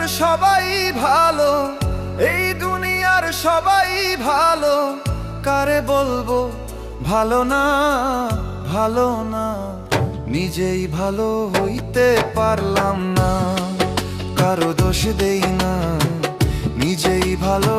দুনিয়ার সবাই ভালো, এই দুনিয়ার সবাই ভালো, কারে বলবো ভালো না, ভালো না। নিজেই ভালো হইতে পারলাম না, কারো দোষ দেই না, নিজেই ভালো